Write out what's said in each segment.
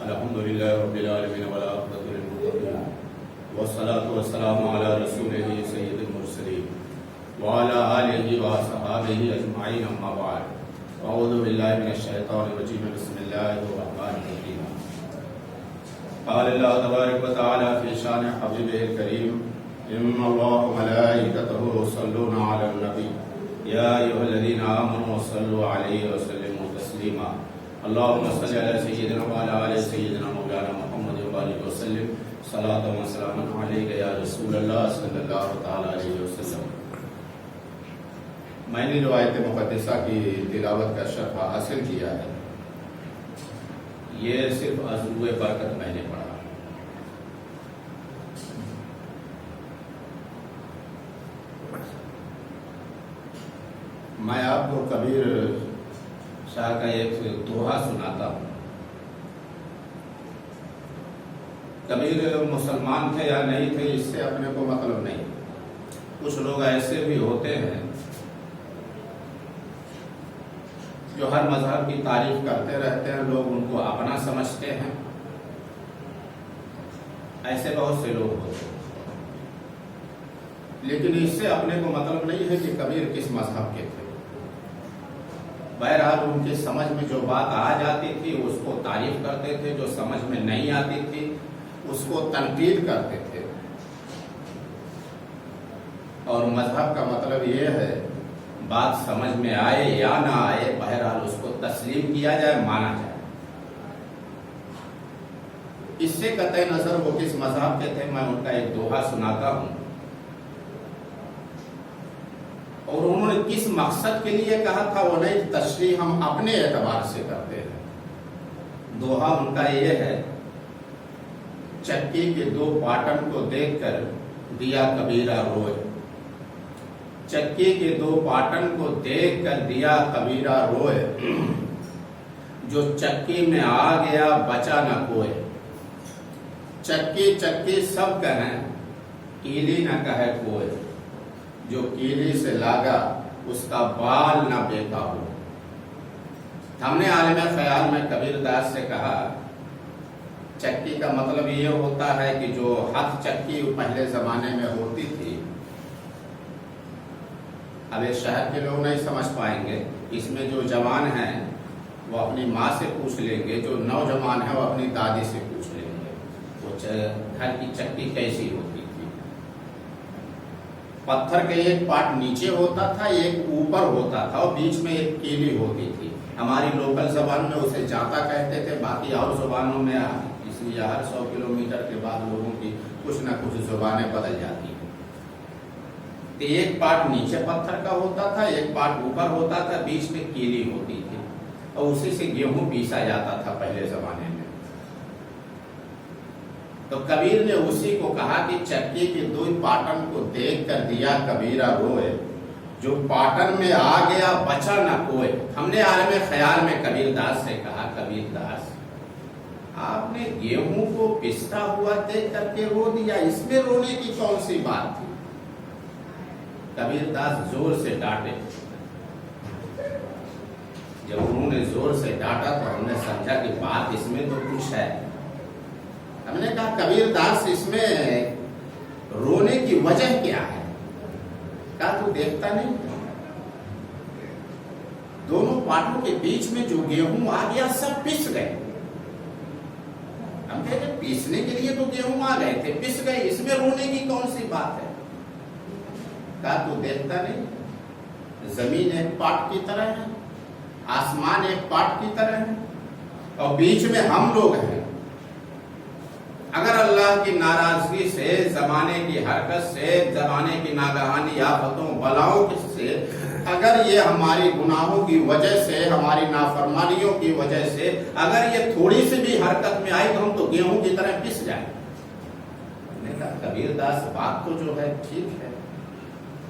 الحمد للہ رب العالمین والعاقبۃ للمتقین والصلاۃ والسلام علی رسولہ سید المرسلین وعلی آلہ وصحبہ اجمعین اما بعد اعوذ باللہ من الشیطان الرجیم بسم اللہ الرحمن الرحیم قال اللہ تبارک و تعالی فی شان حبیبہ الکریم ان اللہ وملائکتہ یصلون علی النبی یا ایھا الذین آمنوا صلوا علیہ وسلموا تسلیما اللهم صل على سيدنا وعلى آل سيدنا مولانا محمد وآله وسلم صلاة وسلاما عليك يا رسول اللہ صلی اللہ تعالی علیہ وسلم۔ میں نے جو آیت مقدسہ کی تلاوت کا شرح حاصل کیا ہے، یہ صرف عضو برکت میں نے پڑھا۔ میں آپ کو کبیر شاہ کا ایک دوہا سناتا ہوں۔ کبیر مسلمان تھے یا نہیں تھے اس سے اپنے کو مطلب نہیں۔ کچھ لوگ ایسے بھی ہوتے ہیں جو ہر مذہب کی تعریف کرتے رہتے ہیں، لوگ ان کو اپنا سمجھتے ہیں، ایسے بہت سے لوگ ہوتے ہیں، لیکن اس سے اپنے کو مطلب نہیں ہے کہ کبیر کس مذہب کے تھے۔ بہرحال ان کی سمجھ میں جو بات آ جاتی تھی اس کو تعریف کرتے تھے، جو سمجھ میں نہیں آتی تھی اس کو تنقید کرتے تھے۔ اور مذہب کا مطلب یہ ہے بات سمجھ میں آئے یا نہ آئے، بہرحال اس کو تسلیم کیا جائے، مانا جائے۔ اس سے قطع نظر وہ کس مذہب کے تھے، میں ان کا ایک دوہا سناتا ہوں، اور انہوں نے کس مقصد کے لیے کہا تھا وہ نہیں، تشریح ہم اپنے اعتبار سے کرتے ہیں۔ دوہا ان کا یہ ہے: چکی کے دو پاٹن کو دیکھ کر دیا کبیرہ روئے، چکی کے دو پاٹن کو دیکھ کر دیا کبیرہ روئے، جو چکی میں آ گیا بچا نہ کوئی، چکی چکی سب کہیں کیلی نہ کہے کوئی، جو کیلی سے لاگا اس کا بال نہ بیکا ہو۔ ہم نے عالم خیال میں کبیر داس سے کہا چکی کا مطلب یہ ہوتا ہے کہ جو ہاتھ چکی پہلے زمانے میں ہوتی تھی، اب اس شہر کے لوگ نہیں سمجھ پائیں گے، اس میں جو جوان ہیں وہ اپنی ماں سے پوچھ لیں گے، جو نوجوان ہیں وہ اپنی دادی سے پوچھ لیں گے وہ گھر کی چکی کیسی ہوتی تھی۔ پتھر کے ایک پارٹ نیچے ہوتا تھا، ایک اوپر ہوتا تھا، اور بیچ میں ایک کیلی ہوتی تھی۔ ہماری لوکل زبان میں اسے جانتا کہتے تھے، باقی اور زبانوں میں اس لیے ہر 100 کلومیٹر کے بعد لوگوں کی کچھ نہ کچھ زبانیں بدل جاتی ہیں۔ تو ایک پارٹ نیچے پتھر کا ہوتا تھا، ایک پارٹ اوپر ہوتا تھا، بیچ میں کیلی ہوتی تھی، اور اسی سے گیہوں پیسا جاتا تھا پہلے زمانے میں۔ تو کبیر نے اسی کو کہا کہ چکی کے دو پاٹن کو دیکھ کر دیا کبیرہ روئے، جو پاٹن میں آ گیا بچا نہ کوئی۔ ہم نے عالم خیال میں کبیر داس سے کہا، کبیر داس آپ نے گیہوں کو پستا ہوا دیکھ کر کے رو دیا، اس میں رونے کی کون سی بات تھی؟ کبیر داس زور سے ڈانٹے۔ جب انہوں نے زور سے ڈانٹا تو ہم نے سمجھا کہ بات اس میں تو کچھ ہے۔ ہم نے کہا کبیر داس اس میں رونے کی وجہ کیا ہے؟ کہا تو دیکھتا نہیں، دونوں پاٹوں کے بیچ میں جو گیہوں آ گیا سب پس گئے۔ ہم کہتے پیسنے کے لیے تو گیہوں آ گئے تھے، پس گئے، اس میں رونے کی کون سی بات ہے؟ کہا تو دیکھتا نہیں، زمین ایک پاٹ کی طرح ہے، آسمان ایک پاٹ کی طرح ہے، اور بیچ میں ہم لوگ ہیں۔ اگر اللہ کی ناراضگی سے، زمانے کی حرکت سے، زمانے کی ناگہانی آفتوں بلاؤں سے، اگر یہ ہماری گناہوں کی وجہ سے، ہماری نافرمانیوں کی وجہ سے اگر یہ تھوڑی سی بھی حرکت میں آئی تو ہم تو گیہوں کی طرح پس جائیں۔ میں نے کہا کبیر داس بات تو جو ہے ٹھیک ہے،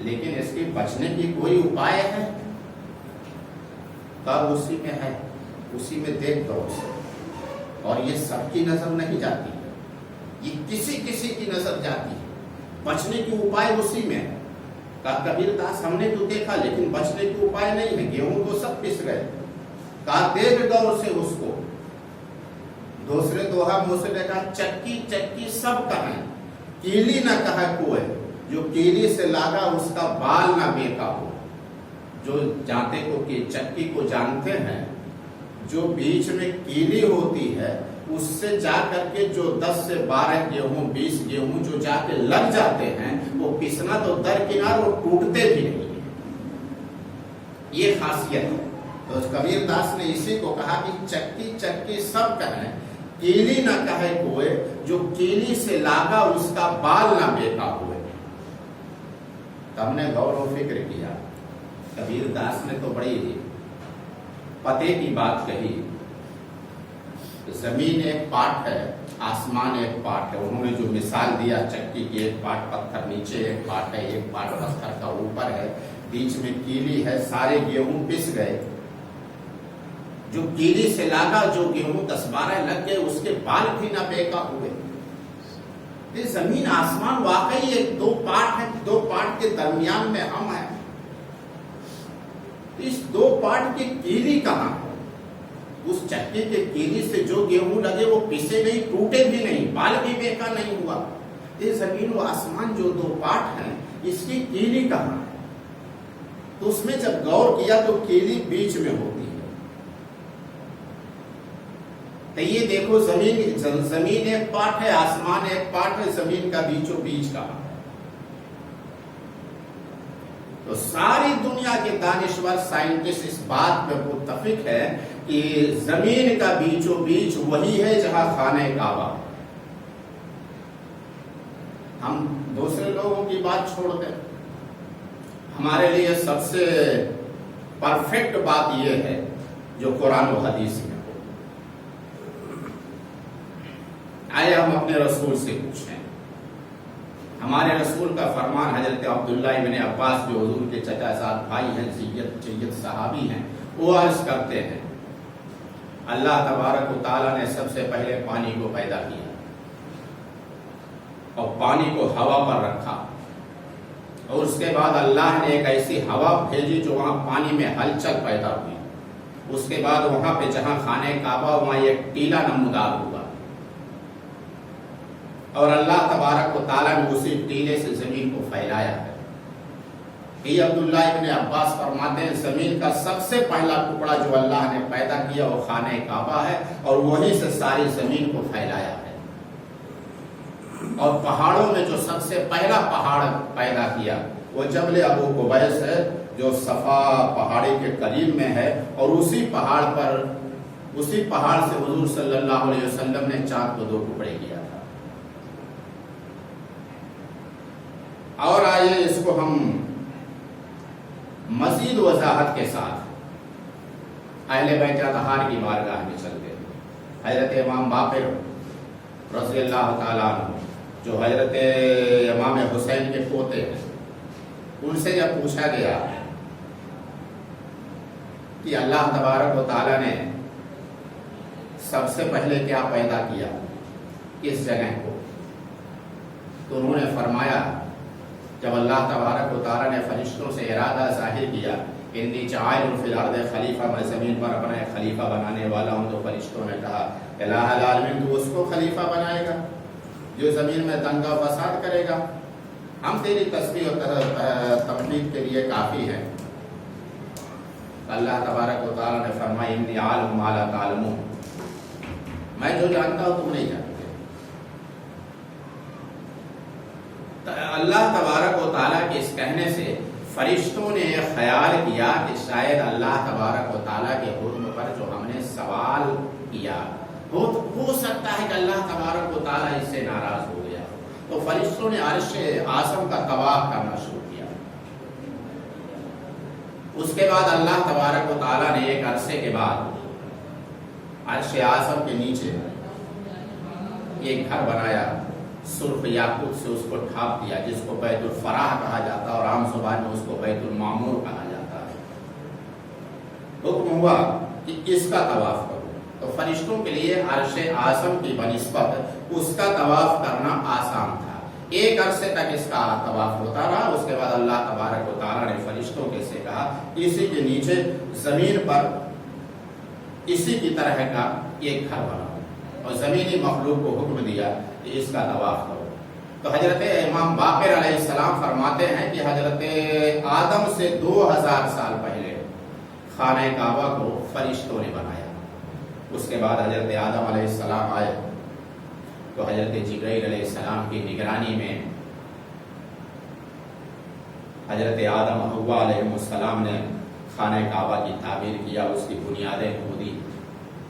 لیکن اس کی بچنے کی کوئی اپائے ہے؟ کب اسی میں ہے، اسی میں دیکھ دو اسے، اور یہ سب کی نظر نہیں جاتی، یہ کسی کسی کی نظر جاتی ہے، بچنے کی اپائے اسی میں ہے۔ کہا کبیر داس ہم نے تو دیکھا لیکن بچنے کی اپائے نہیں ہے، گیہوں تو سب پس گئے۔ کہا دیکھ غور سے اس کو، دوسرے دوہا موسی نے کہا چکی چکی سب کہیں، کیلی نہ کہے کوئی، جو کیلی سے لاگا اس کا بال نہ بیکا ہو۔ جو جانتے کو کہ چکی کو جانتے ہیں، جو بیچ میں کیلی ہوتی ہے اس سے جا کر کے جو 10 سے 12 گیہوں 20 گیہوں جو جا کے لگ جاتے ہیں وہ پسنا تو درکنار اور ٹوٹتے بھی نہیں ہیں، یہ خاصیت ہے۔ تو کبیر داس نے اسی کو کہا کہ چکی چکی سب کہیں، کیلی نہ کہے کوئی، جو کیلی سے لاگا اس کا بال نہ بیکا ہوئے۔ ہم نے غور و فکر کیا، کبیر داس نے تو بڑی پتے کی بات کہی، زمین ایک پارٹ ہے، آسمان ایک پارٹ ہے۔ انہوں نے جو مثال دیا چکی کی، ایک پارٹ پتھر نیچے ایک پارٹ ہے، ایک پارٹ پتھر کا اوپر ہے، بیچ میں کیلی ہے، سارے گیہوں پس گئے۔ جو کیلی سے لاگا جو گیہوں 10-12 لگ گئے اس کے بال بھی نہ بیکا ہوئے۔ یہ زمین آسمان واقعی ایک 2 پارٹ ہے، 2 پارٹ کے درمیان میں ہم ہیں۔ اس 2 پارٹ کی کیلی کہاں ہے؟ اس چکی کے کیلی سے جو گیہوں لگے وہ پسے نہیں، ٹوٹے بھی نہیں، بال بھی بیکا نہیں ہوا۔ یہ زمین و آسمان جو 2 پارٹ ہیں اس کی کیلی کہاں ہے؟ تو اس میں جب غور کیا تو کیلی بیچ میں ہوتی ہے۔ تو یہ دیکھو زمین ایک پارٹ ہے، آسمان ایک پارٹ ہے، زمین کا بیچوں بیچ کہاں ہے؟ تو ساری دنیا کے دانشور سائنٹسٹ اس بات پہ متفق ہے کہ زمین کا بیچوں بیچ وہی ہے جہاں خانہ کعبہ ہے۔ ہم دوسرے لوگوں کی بات چھوڑ دیں، ہمارے لیے سب سے پرفیکٹ بات یہ ہے جو قرآن و حدیث میں ہو۔ آئے ہم اپنے رسول سے پوچھیں، ہمارے رسول کا فرمان، حضرت عبداللہ ابن عباس جو حضور کے چچا زاد بھائی ہیں، جید صحابی ہیں، وہ عرض کرتے ہیں اللہ تبارک و تعالیٰ نے سب سے پہلے پانی کو پیدا کیا اور پانی کو ہوا پر رکھا، اور اس کے بعد اللہ نے ایک ایسی ہوا بھیجی جو وہاں پانی میں ہلچل پیدا ہوئی۔ اس کے بعد وہاں پہ جہاں خانہ کعبہ وہاں ایک ٹیلا نمودار ہوا، اور اللہ تبارک و تعالیٰ نے اسی ٹیلے سے زمین کو پھیلایا ہے۔ یہ عبداللہ ابن عباس فرماتے ہیں زمین کا سب سے پہلا ٹکڑا جو اللہ نے پیدا کیا وہ خانہ کعبہ ہے، اور وہیں سے ساری زمین کو پھیلایا ہے۔ اور پہاڑوں میں جو سب سے پہلا پہاڑ پیدا کیا وہ جبل ابو قبیس ہے، جو صفا پہاڑی کے قریب میں ہے، اور اسی پہاڑ سے حضور صلی اللہ علیہ وسلم نے چاند کو 2 ٹکڑے کیا تھا۔ اور آئیے اس کو ہم مزید وضاحت کے ساتھ اہل بیت اطہار کی بارگاہ میں چلتے ہیں۔ حضرت امام باقر رضی اللہ تعالیٰ عنہ جو حضرت امام حسین کے پوتے ہیں، ان سے جب پوچھا گیا کہ اللہ تبارک و تعالیٰ نے سب سے پہلے کیا پیدا کیا اس جگہ کو، تو انہوں نے فرمایا جب اللہ تبارک و تعالیٰ نے فرشتوں سے ارادہ ظاہر کیا انی جاعل فی الارض خلیفہ، میں زمین پر اپنا ایک خلیفہ بنانے والا ہوں، تو فرشتوں نے کہا الہ العالمین تو اس کو خلیفہ بنائے گا جو زمین میں دنگا فساد کرے گا؟ ہم تیری تسبیح اور تمجید کے لیے کافی ہیں۔ اللہ تبارک و تعالیٰ نے فرمایا انی عالم ما لا تعلمون، میں جو جانتا ہوں تم نہیں جانتے۔ اللہ تبارک و تعالیٰ کے اس کہنے سے فرشتوں نے خیال کیا کہ شاید اللہ تبارک و تعالیٰ کے حکم پر جو ہم نے سوال کیا ہو سکتا ہے کہ اللہ تبارک و تعالیٰ اس سے ناراض ہو گیا، تو فرشتوں نے عرش اعظم کا طواف کرنا شروع کیا۔ اس کے بعد اللہ تبارک و تعالیٰ نے ایک عرصے کے بعد عرش اعظم کے نیچے ایک گھر بنایا، سرخ یاقوت سے اس کو ڈھانپ دیا، جس کو بیت الفراح کہا جاتا ہے، اور عام زبان میں اس کو بیت المعمور کہا جاتا ہے۔ حکم ہوا کہ اس کا طواف کرو، تو فرشتوں کے لیے عرش اعظم کی بنسبت اس کا طواف کرنا آسان تھا۔ ایک عرصے تک اس کا طواف ہوتا رہا، اس کے بعد اللہ تبارک و تعالیٰ نے فرشتوں کے سے کہا اسی کے نیچے زمین پر اسی کی طرح کا ایک گھر بناؤ۔ اور زمینی مخلوق کو حکم دیا کہ اس کا طواف کرو. تو حضرت امام باقر علیہ السلام فرماتے ہیں کہ حضرت آدم سے 2000 سال پہلے خانہ کعبہ کو فرشتوں نے بنایا. اس کے بعد حضرت آدم علیہ السلام آئے تو حضرت جبرائیل علیہ السلام کی نگرانی میں حضرت آدم و حوا علیہ السلام نے خانہ کعبہ کی تعمیر کیا، اس کی بنیادیں کھودی،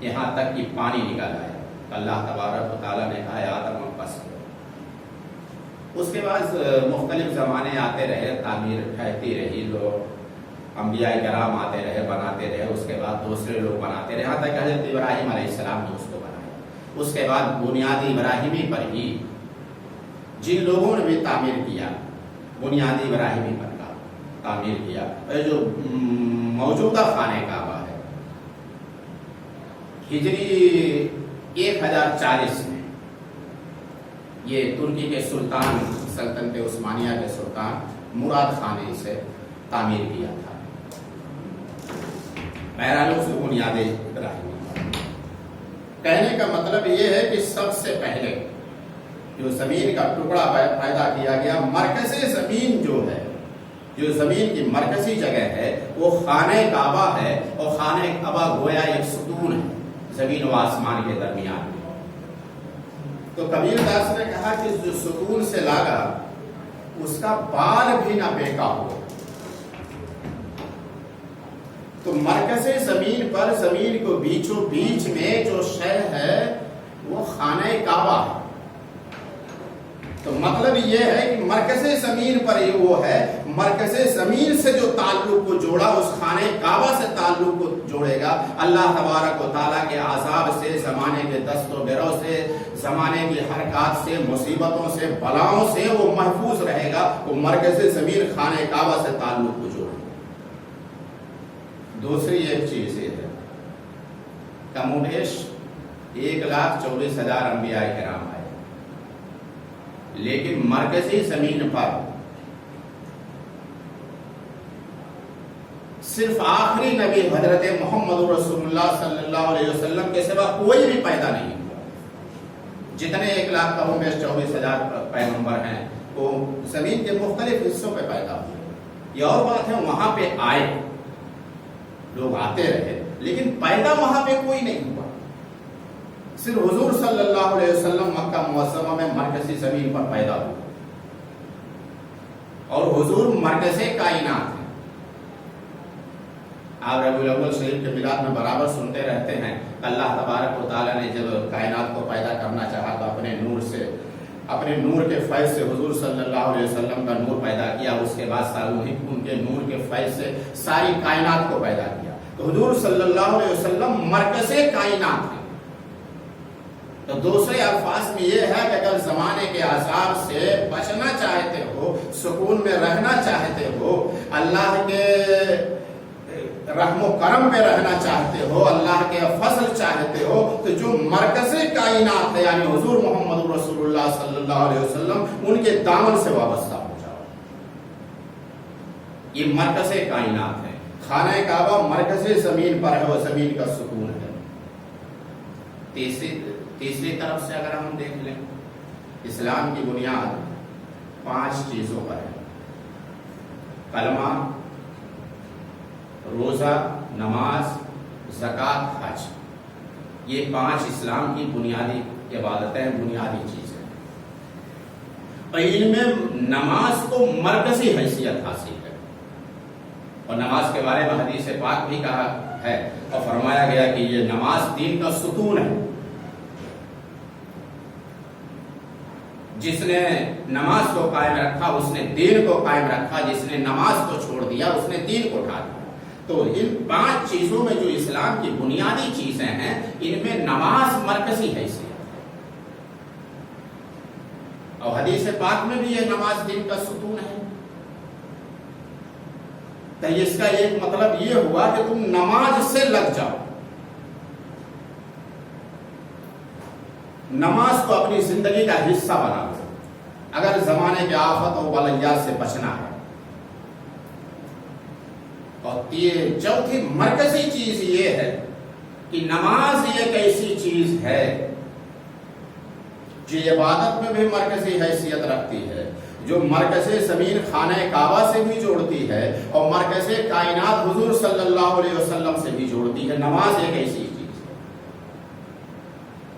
یہاں تک کہ پانی نکل آیا. اللہ تبارک و تعالیٰ نے کہا آدم پس کرو. اس کے بعد مختلف زمانے آتے رہے، تعمیر ٹھہرتی رہی، لوگ انبیاء کرام آتے رہے، بناتے رہے، اس کے بعد دوسرے لوگ بناتے رہے، یہاں تک حضرت ابراہیم علیہ السلام نے اس کو بنایا. اس کے بعد بنیادی ابراہیمی پر ہی جن لوگوں نے بھی تعمیر کیا، بنیادی ابراہیمی پر تعمیر کیا. جو موجودہ خانہ کعبہ ہے ہجری 1040 میں یہ ترکی کے سلطان، سلطنت عثمانیہ کے سلطان مراد خان نے اسے تعمیر کیا تھا. بہرحال اس بنیاد ابراہیمی. کہنے کا مطلب یہ ہے کہ سب سے پہلے جو زمین کا ٹکڑا پیدا کیا گیا، مرکز زمین جو ہے، جو زمین کی مرکزی جگہ ہے وہ خانہ کعبہ ہے، اور خانہ کعبہ گویا ایک ستون ہے زمین و آسمان کے درمیان میں. تو کبیر داس نے کہا کہ جو ستون سے لاگا اس کا بال بھی نہ بیکا ہو. تو مرکز زمین پر، زمین کو بیچوں بیچ میں جو شے ہے وہ خانہ کعبہ ہے. تو مطلب یہ ہے کہ مرکز زمین پر یہ وہ ہے، مرکز زمین سے جو تعلق کو جوڑا اس خانہ کعبہ سے تعلق کو جوڑے گا. اللہ تبارک و تعالیٰ کے عذاب سے، زمانے کے دست و گرو سے، زمانے کی حرکات سے، مصیبتوں سے، بلاؤں سے وہ محفوظ رہے گا. وہ مرکز زمین خانہ کعبہ سے تعلق کو جوڑے گا. دوسری ایک چیز یہ ہے، کم و بیش 1,24,000 انبیاء کرام آئے، لیکن مرکزی زمین پر صرف آخری نبی حضرت محمد رسول اللہ صلی اللہ علیہ وسلم کے سوا کوئی بھی پیدا نہیں ہوا. جتنے 1,24,000 پیغمبر ہیں وہ زمین کے مختلف حصوں پہ پیدا ہوئے. یہ اور بات ہے وہاں پہ آئے، لوگ آتے رہے، لیکن پیدا وہاں پہ کوئی نہیں ہوا. صرف حضور صلی اللہ علیہ وسلم مکہ معظمہ میں مرکزی زمین پر پیدا ہوئے، اور حضور مرکز کائنات ہیں. آپ ربیع الاول شریف کے میلاد میں برابر سنتے رہتے ہیں، اللہ تبارک و تعالیٰ نے جب کائنات کو پیدا کرنا چاہا تو اپنے نور سے، اپنے نور کے فیض سے حضور صلی اللہ علیہ وسلم کا نور پیدا کیا. اس کے بعد ان کے نور کے فیض سے ساری کائنات کو پیدا کیا. تو حضور صلی اللہ علیہ وسلم مرکز کائنات ہیں. تو دوسرے الفاظ میں یہ ہے کہ اگر زمانے کے عذاب سے بچنا چاہتے ہو، سکون میں رہنا چاہتے ہو، اللہ کے رحم و کرم پہ رہنا چاہتے ہو، اللہ کے فضل چاہتے ہو، تو جو مرکز کائنات ہے یعنی حضور محمد رسول اللہ صلی اللہ علیہ وسلم، ان کے دامن سے وابستہ ہو جاؤ. یہ مرکز کائنات ہے. خانہ کعبہ مرکز زمین پر ہے، وہ زمین کا سکون ہے. تیسری طرف سے اگر ہم دیکھ لیں، اسلام کی بنیاد 5 چیزوں پر ہے: کلمہ، روزہ، نماز، زکوٰۃ، حج. یہ 5 اسلام کی بنیادی عبادتیں، بنیادی چیزیں. اور ان میں نماز کو مرکزی حیثیت حاصل ہے. اور نماز کے بارے میں حدیث پاک بھی کہا ہے اور فرمایا گیا کہ یہ نماز دین کا ستون ہے. جس نے نماز کو قائم رکھا اس نے دین کو قائم رکھا، جس نے نماز کو چھوڑ دیا اس نے دین کو اٹھا دیا. تو ان 5 چیزوں میں جو اسلام کی بنیادی چیزیں ہیں، ان میں نماز مرکزی حیثیت ہے. اور حدیث پاک میں بھی یہ نماز دین کا ستون ہے. تو اس کا ایک مطلب یہ ہوا کہ تم نماز سے لگ جاؤ، نماز کو اپنی زندگی کا حصہ بنا لو اگر زمانے کے آفت و بلیات سے بچنا ہے. اور چوتھی مرکزی چیز یہ ہے کہ نماز ایک ایسی چیز ہے جو عبادت میں بھی مرکزی حیثیت رکھتی ہے، جو مرکز زمین خانہ کعبہ سے بھی جوڑتی ہے اور مرکز کائنات حضور صلی اللہ علیہ وسلم سے بھی جوڑتی ہے، نماز ایک ایسی چیز ہے۔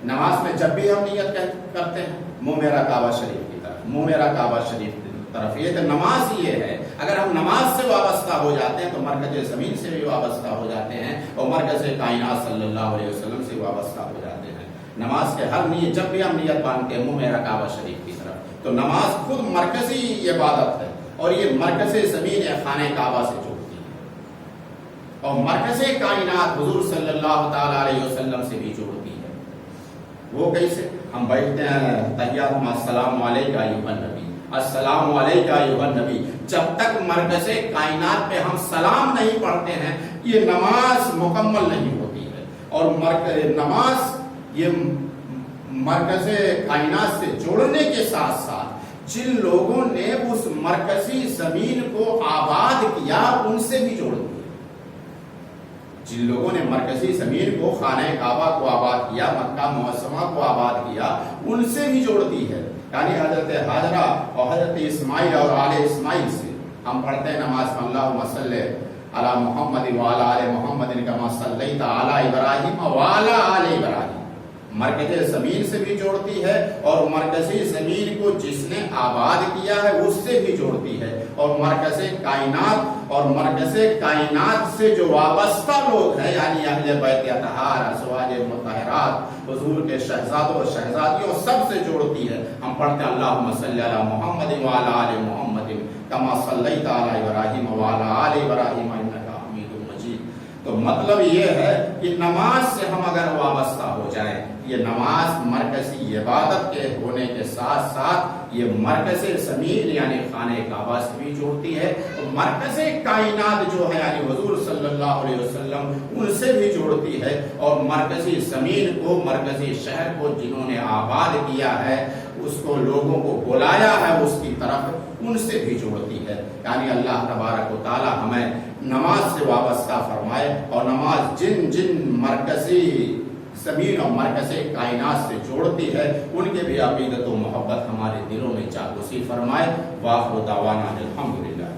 نماز میں جب بھی ہم نیت کرتے ہیں منہ میرا کعبہ شریف کی طرف، منہ میرا کعبہ شریف کی طرف، یہ تو نماز یہ ہے۔ اگر ہم نماز سے وابستہ ہو جاتے ہیں تو مرکز زمین سے بھی وابستہ ہو جاتے ہیں اور مرکز کائنات صلی اللہ علیہ وسلم سے وابستہ ہو جاتے ہیں۔ نماز کے ہر نیت، جب بھی ہم نیت باندھتے ہیں منہ میرا کعبہ شریف کی طرف، تو نماز خود مرکزی عبادت ہے اور یہ مرکز زمین خانہ کعبہ سے جوڑتی ہے اور مرکز کائنات حضور صلی اللہ تعالی علیہ وسلم سے بھی جوڑتی ہے۔ وہ کیسے؟ ہم بیٹھتے ہیں تحیات میں السلام علیکہ ایھا النبی، السلام علیکہ ایھا النبی، جب تک مرکز کائنات پہ ہم سلام نہیں پڑھتے ہیں یہ نماز مکمل نہیں ہوتی ہے۔ اور نماز یہ مرکز کائنات سے جوڑنے کے ساتھ ساتھ جن لوگوں نے اس مرکزی زمین کو آباد کیا ان سے بھی جوڑتی ہے۔ جن لوگوں نے مرکزی زمین کو خانہ کعبہ کو آباد کیا، مکہ معظمہ کو آباد کیا، ان سے بھی جوڑتی ہے۔ یعنی حضرت ہاجرہ اور حضرت اسماعیل اور آل اسماعیل سے ہم پڑھتے ہیں نماز میں اللہم صلی علی محمد وعلی آل محمد کما صلیت علی ابراہیم وعلی آل ابراہیم۔ مرکز زمین سے بھی جوڑتی ہے اور مرکزی زمین کو جس نے آباد کیا ہے اس سے بھی جوڑتی ہے، اور مرکز کائنات اور مرکز کائنات سے جو وابستہ لوگ ہیں یعنی اہل بیت اطہار، ازواج مطہرات، حضور کے شہزادوں اور شہزادیوں سب سے جوڑتی ہے۔ ہم پڑھتے ہیں اللہم صلی علی محمد وعلی آل محمد کما صلیت علی ابراہیم وعلی آل ابراہیم انک حمید مجید۔ تو مطلب یہ ہے کہ نماز سے ہم اگر وابستہ ہو جائیں، یہ نماز مرکزی عبادت کے ہونے کے ساتھ ساتھ یہ مرکز زمین یعنی خانہ کعبہ سے بھی جوڑتی ہے، اور مرکز کائنات جو ہے یعنی حضور صلی اللہ علیہ وسلم ان سے بھی جوڑتی ہے، اور مرکزی زمین کو، مرکزی شہر کو جنہوں نے آباد کیا ہے، اس کو لوگوں کو بلایا ہے اس کی طرف، ان سے بھی جوڑتی ہے۔ یعنی اللہ تبارک و تعالی ہمیں نماز سے وابستہ فرمائے، اور نماز جن جن مرکزی زمین اور مرکز کائنات سے جوڑتی ہے ان کے بھی عقیدت و محبت ہمارے دلوں میں جاگوسی فرمائے۔ وآخر دعوانا الحمدللہ۔